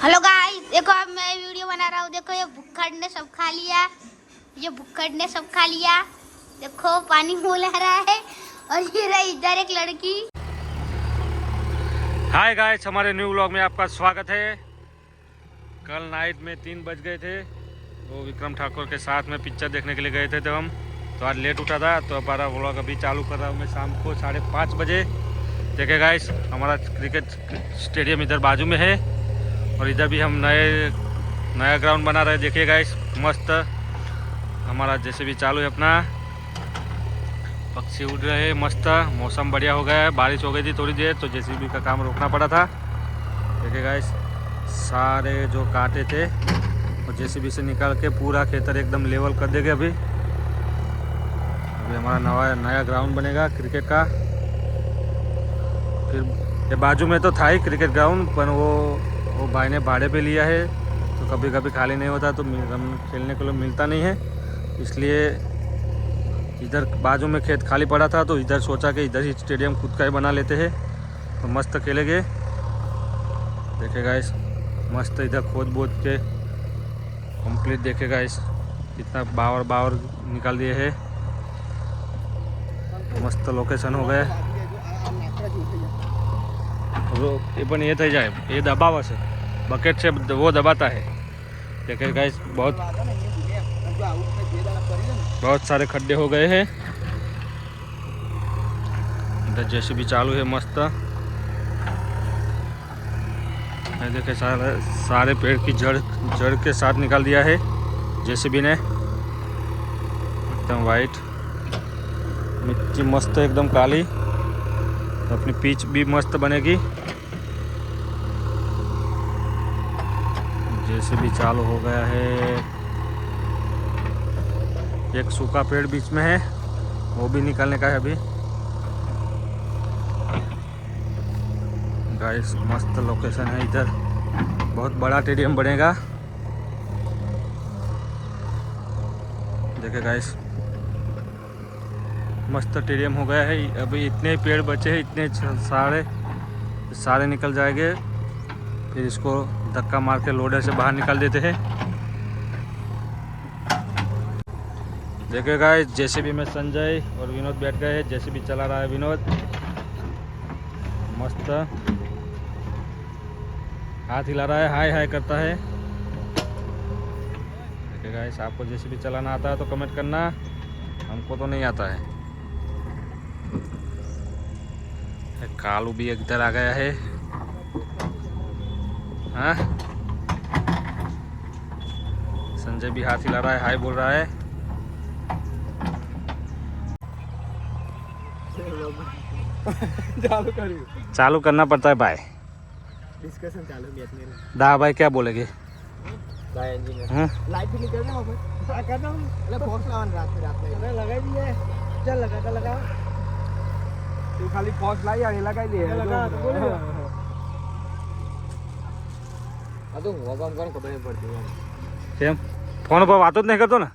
Hello guys, देखो अब मैं वीडियो बना रहा हूँ। देखो ये भुक्खड़ ने सब खा लिया, ये भुक्खड़ ने सब खा लिया। देखो पानी मुँह ला रहा है और ये रही इधर एक लड़की। हाय गाइस, हमारे न्यू व्लॉग में आपका स्वागत है। कल नाइट में 3 बज गए थे, वो विक्रम ठाकुर के साथ में पिक्चर देखने के लिए गए थे तो हम तो आज लेट उठा था। तो हमारा व्लॉग अभी चालू कर रहा हूँ मैं शाम को 5:30 बजे। देखे गाइस, हमारा क्रिकेट स्टेडियम इधर बाजू में है और इधर भी हम नया ग्राउंड बना रहे हैं। देखिए गाइस, मस्त हमारा जैसे भी चालू है अपना, पक्षी उड़ रहे हैं, मस्त मौसम बढ़िया हो गया है। बारिश हो गई थी थोड़ी देर तो जेसीबी का काम रोकना पड़ा था। देखिए गाइस, सारे जो काटे थे और जेसीबी से निकाल के पूरा खेतर एकदम लेवल कर देंगे। अभी हमारा नया ग्राउंड बनेगा क्रिकेट का। फिर ये बाजू में तो था ही क्रिकेट ग्राउंड, पर वो भाई ने भाड़े पे लिया है तो कभी कभी खाली नहीं होता तो खेलने के लिए मिलता नहीं है। इसलिए इधर बाजू में खेत खाली पड़ा था तो इधर सोचा कि इधर ही स्टेडियम खुद का ही बना लेते हैं तो मस्त खेलेंगे। देखेगा इस मस्त इधर खोद बोद के कंप्लीट। देखेगा इस कितना बावर निकाल दिए है, मस्त लोकेशन हो गया। ये पण ये थी जाए, ये दबाव से बकेट से वो दबाता है। देखिए गाइस, बहुत सारे खड्डे हो गए हैं। इधर जेसीबी चालू है मस्त। देखिए सारे पेड़ की जड़ के साथ निकाल दिया है जेसीबी ने, एकदम वाइट मिट्टी मस्त एकदम काली। तो अपनी पिच भी मस्त बनेगी। जेसीबी चालू हो गया है। एक सूखा पेड़ बीच में है, वो भी निकालने का है अभी। गाइस, मस्त लोकेशन है इधर, बहुत बड़ा स्टेडियम बनेगा। देखिए गाइस, मस्त स्टेडियम हो गया है। अभी इतने पेड़ बचे हैं, इतने सारे निकल जाएंगे। फिर इसको धक्का मार के लोडर से बाहर निकाल देते हैं। देखिए गाइस, जेसीबी में संजय और विनोद बैठ गए हैं। जेसीबी चला रहा है विनोद, मस्त हाथ हिला रहा है, हाय हाय करता है। देखिए गाइस, आपको जेसीबी चलाना आता है तो कमेंट करना, हमको तो नहीं आता है। कालू भी इधर आ गया है। हाँ, संजय भी हाथ हिला रहा है, हाय बोल रहा है। चालू करना पड़ता है भाई, डिस्कशन चालू है। दा भाई क्या बोलेंगे? लाइट भी निकल रहा है, कर रहा हूं। अरे फोर्स रात में लगा दिए, चल लगा तू खाली फोर्स लाई आगे लगा दिए लगा तो बोले आ तो हुआ काम कर खबर नहीं पड़ती है। કેમ ફોન પર વાતો જ નહીં કરતો ને?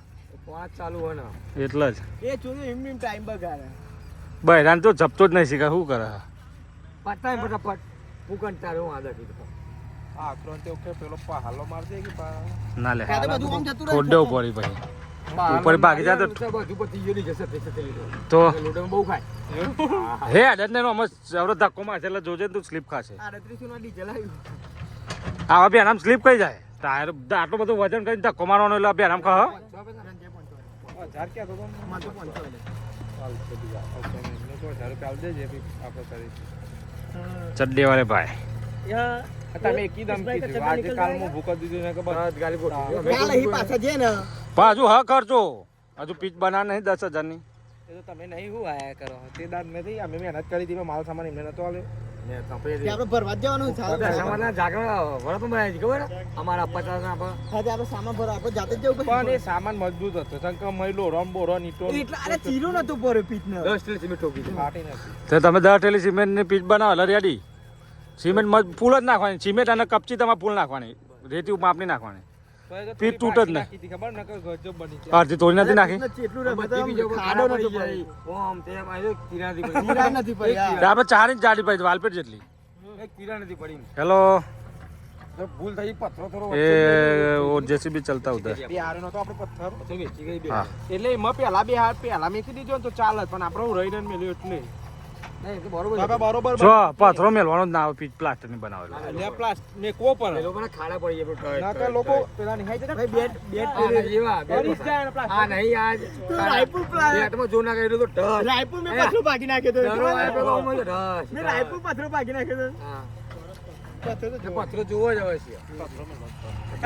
પાંચ ચાલુ હોય ને એટલે જ એ ચોરી એમ ટાઈમ બગાડે બહેરાન તો જપતો જ નહીં શીખા, શું કરે? પટાઈ ફટાફટ હું કંટાળો આદા કીધું આ ત્રણ તે ઓકે પેલો હાલો માર દે કે ના લે બધું આમ જતું છોડ દેવું પડી પછી ઉપર ભાગી જાય તો બધું પતી ગયું જશે પૈસા તે લીધો તો લોડમાં બહુ ખાય હે આદત ને અમે આવરો ધક્કો મારશે એટલે જોજે તું સ્લીપ ખાશે। 38 ના ડીઝલ આવ્યું આવા બી આરામ સ્લીપ કઈ જાય, ટાયર આટલું બધું વજન કરીને ધક્કો મારવાનો એટલે બી આરામ ખા। 1000 ક્યાં તો માતો 500 ચડ્ડી વાળે ભાઈ તમે કીધમ કીધું આજે કાલમાં ભૂકા દીધું ને કે બસ ગાલી ગોઠવી કાલ અહીં પાછા જે ને પાછું હા ખર્ચો હજુ પીચ બના નહીં 10,000 ની। એ તો તમે નહીં હું આયા કરો તે દાદ મે થી અમે મહેનત કરી હતી, માલ સામાન એમને નતો આલ્યો મે તપે દે આપણે ભરવા જવાનું છે સામાન જાગરણ વળત બનાવી છે ખબર અમારા 50 ના હા તે આપણે સામાન ભરવા આપણે જાતે જ જવું પણ એ સામાન મજબૂત હતો શંકર મહિલો રંબોરો નીટો એટલે અરે ચીરો નતો પડ્યો પીચ ને 10 ટેલી સિમેન્ટ ઠોકી છે ફાટી નથી તો તમે 10 ટેલી સિમેન્ટ ની પીચ બનાવો એટલે રેડી। સિમેન્ટ ફૂલ જ નાખવાની, સિમેન્ટ અને કપચી તમારે ફૂલ નાખવાની, રેતી માપ નહીં નાખવાની, પીચ તૂટ જ નહીં। ખબર ન કે ગજબ બની છે અડધી તોડી નથી નાખી, એટલું ખાડો નતો પડી ઓમ તે આયો તીરા નથી પડી આપણે 4 ઇંચ જાડી પડી વાલપેટ જેટલી, એક તીરા નથી પડી। હેલો તો ભૂલ થઈ પથ્થરો થોડો ये वो जैसे भी चलता उधर બે હારે નતો આપણે પથ્થર તો વેચી ગઈ બે હા. એટલે એમાં પહેલા બે હાર પહેલા મેકી દીધો ને તો ચાલે પણ આપણે રહી રહીને મેલ્યો એટલે નહીં તો બરોબર બરોબર જો પથરો મેલવાનો જ ના આવે પીચ પ્લાસ્ટર ની બનાવેલો લે પ્લાસ્ટ મે કો પર એ લોકોને ખાડા પડી જાય ના કે લોકો પેલા નિહાઈ જતા ભાઈ બેટ જેવા બેટ આ નહીં આજ રાયપુર બેટમાં જો ના કર્યું તો ઢસ રાયપુર મે પથરો ભાગી નાખ્યો તો ઢસ મે રાયપુર પથરો ભાગી નાખ્યો તો હા પથરો જોવો જ આવે છે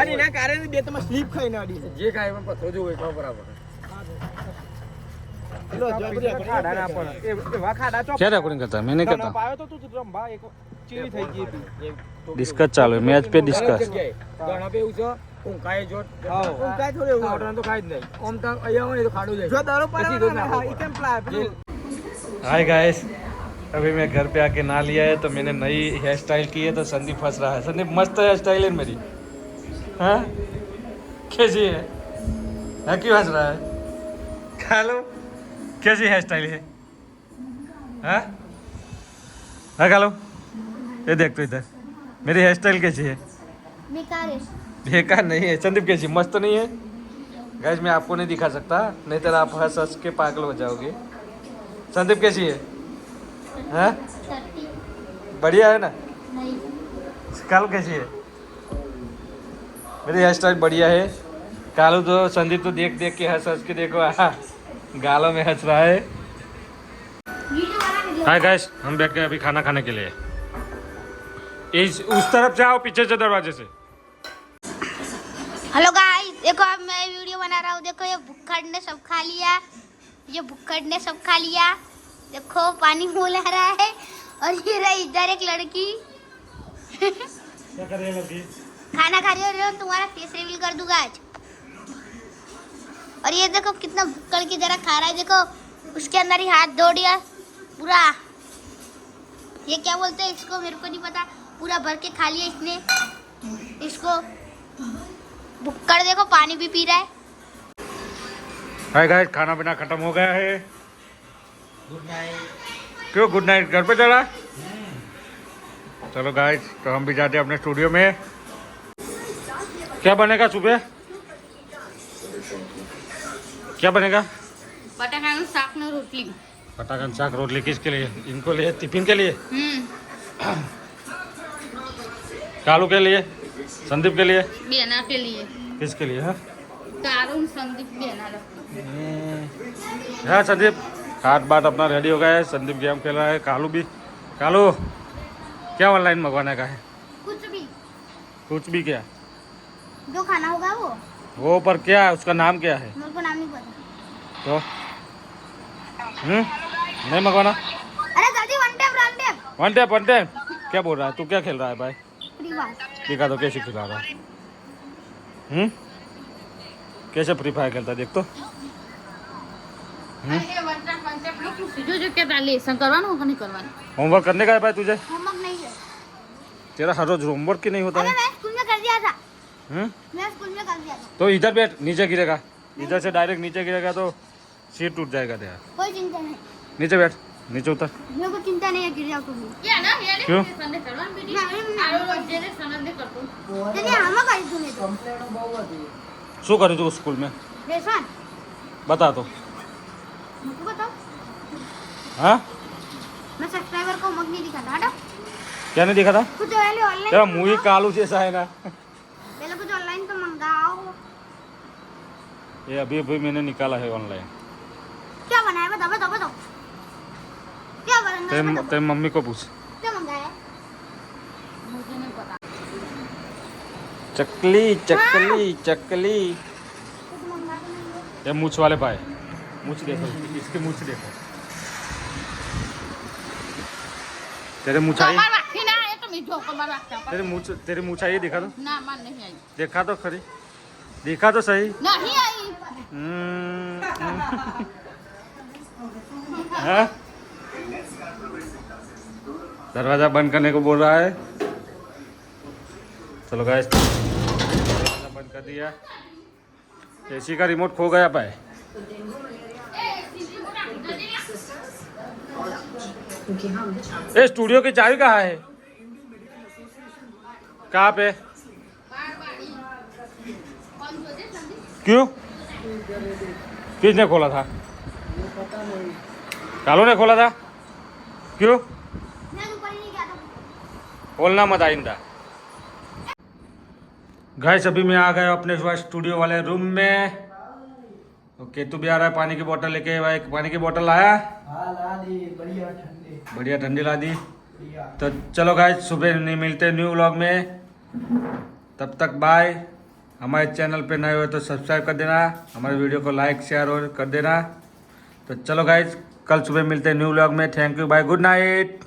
અને એના કારણે બે તમે સ્લીપ ખાઈને અડી જે કાય પણ પથરો જોવો એટલો બરાબર क्या रिकॉर्डिंग करता है? मैं नहीं करता. डिस्कस चालू है मैच पे डिस्कस. हाय गाइस, अभी मैं घर पे आके नहा लिया है तो मैंने नई हेयर स्टाइल की है तो संदीप फंस रहा है. संदीप मस्त हेयर स्टाइल है मेरी. हाँ कैसी है? क्यों हंस रहा है? हेलो कैसी हेयर स्टाइल है? हाँ हाँ कालो ये देख तो इधर मेरी हेयर स्टाइल कैसी है? बेकार है। बेकार नहीं है. संदीप कैसी मस्त तो नहीं है? गाइस मैं आपको नहीं दिखा सकता नहीं तो आप हंस हंस के पागल हो जाओगे. संदीप कैसी है? हाँ बढ़िया है ना? नहीं कालू कैसी है? मेरी हेयर स्टाइल बढ़िया है. कालू तो संदीप तो देख देख के हंस हंस के देखो गालों में हंस रहा है. हाय गाइस, हम बैठ गए अभी खाना खाने के लिए. उस तरफ से आओ पीछे से दरवाजे से. हेलो गाइस, देखो अब मैं वीडियो बना रहा हूँ. देखो ये भुक्खड़ ने सब खा लिया. ये भुक्खड़ ने सब खा लिया. देखो पानी मुँह ला रहा है. और ये रही इधर एक लड़की क्या कर रही है लड़की? खाना खा रही हो. तुम्हारा फेस रिवील कर दूंगा आज. और ये देखो कितना भुक्कड़ की तरह खा रहा है. देखो उसके अंदर ही हाथ धो दिया पूरा. ये क्या बोलते हैं इसको मेरे को नहीं पता. पूरा भर के खा लिया इसने. इसको भुक्कड़ देखो पानी भी पी रहा है. हाय गाइस, खाना पीना खत्म हो गया है. Good night. क्यों गुड नाइट? घर पे चला? चलो गाइस, तो हम भी जाते हैं अपने स्टूडियो में. क्या बनेगा सुबह? क्या बनेगा? बटाकाનું શાક ને રોટલી. पटाखा शाक रोटली किसके लिए? इनको लिए टिफिन के लिए? कालू के लिए? संदीप के लिए? બેના के लिए. किसके लिए? हाँ તારું સંદીપ બેના. हाँ संदीप हाथ बात अपना रेडी हो गया है. संदीप गेम खेल रहा है. कालू भी. कालू क्या ऑनलाइन मंगवाने का है? कुछ भी क्या? जो खाना होगा वो पर क्या उसका नाम क्या है? मेरे को नाम नहीं पता. तो नहीं मंगवाना. अरे जल्दी वन टैप. वन टैप क्या बोल रहा है? तू क्या खेल रहा है भाई? Free fire. दिखा दो कैसे खिला रहा है. कैसे फ्री फायर खेलता है देख तो. जो जो क्या लेसन करवाना होगा नहीं करवाना. होमवर्क करने का है भाई तुझे? होमवर्क नहीं है. तेरा हर रोज होमवर्क ही नहीं होता अरे है. मैं स्कूल में कर दिया था. हम्म मैं स्कूल में कर दिया था. तो इधर बैठ, नीचे गिरेगा. इधर से डायरेक्ट नीचे गिरेगा तो सिर टूट जाएगा तेरा. कोई चिंता नहीं. नीचे बैठ, नीचे उतर. मेरे को चिंता नहीं है गिर जाओ तुम. क्या ना ये क्यों? संडे करवान बेटी. आरो जेने संडे करतो. तेने हम कर तूने तो. शू करूँ तू स्कूल में? रेशन बता तो. मुझको बताओ. हाँ मैं सब्सक्राइबर को मग नहीं दिखाता. हटो. क्या नहीं दिखा था? कुछ पहले ऑनलाइन. तेरा मुँह ही कालू जैसा है ना. पहले कुछ ऑनलाइन तो मंगाओ. ये अभी अभी मैंने निकाला है ऑनलाइन. क्या बनाया बताओ बताओ बताओ. क्या बनाया? तेरे मम्मी को पूछ. क्या मंगाया? मुझे नहीं पता. चकली चकली चकली. कुछ मंगा तो नहीं है. ये मूछ वाले पाए. मूछ देखो, इसके मूछ देखो. तेरे मूछाई. तेरी मूछाई दिखा दो. ना मान नहीं आई. देखा तो खरी. देखा तो सही. नहीं आई. हाँ? दरवाजा बंद करने को बोल रहा है. चलो गाइस, दरवाजा बंद कर दिया. एसी का रिमोट खो गया पाए. ये स्टूडियो की चाबी कहाँ है? कहाँ पे? क्यों? किसने खोला था? कालू ने खोला था? क्यों? मैं ऊपर ही नहीं गया था। खोलना मत आइंदा। गाइस अभी मैं आ गया अपने स्टूडियो वाले रूम में। ओके तू भी आ रहा है पानी की बोतल लेके भाई? पानी की बोतल लाया? बढ़िया ठंडी ला दी। तो चलो गाइस सुबह नहीं मिलते न्यू व्लॉग में, तब तक बाय। हमारे चैनल पे नए हो तो सब्सक्राइब कर देना, हमारे वीडियो को लाइक शेयर और कर देना। तो चलो गाइस कल सुबह मिलते हैं न्यू व्लॉग में। Thank you bye, good night.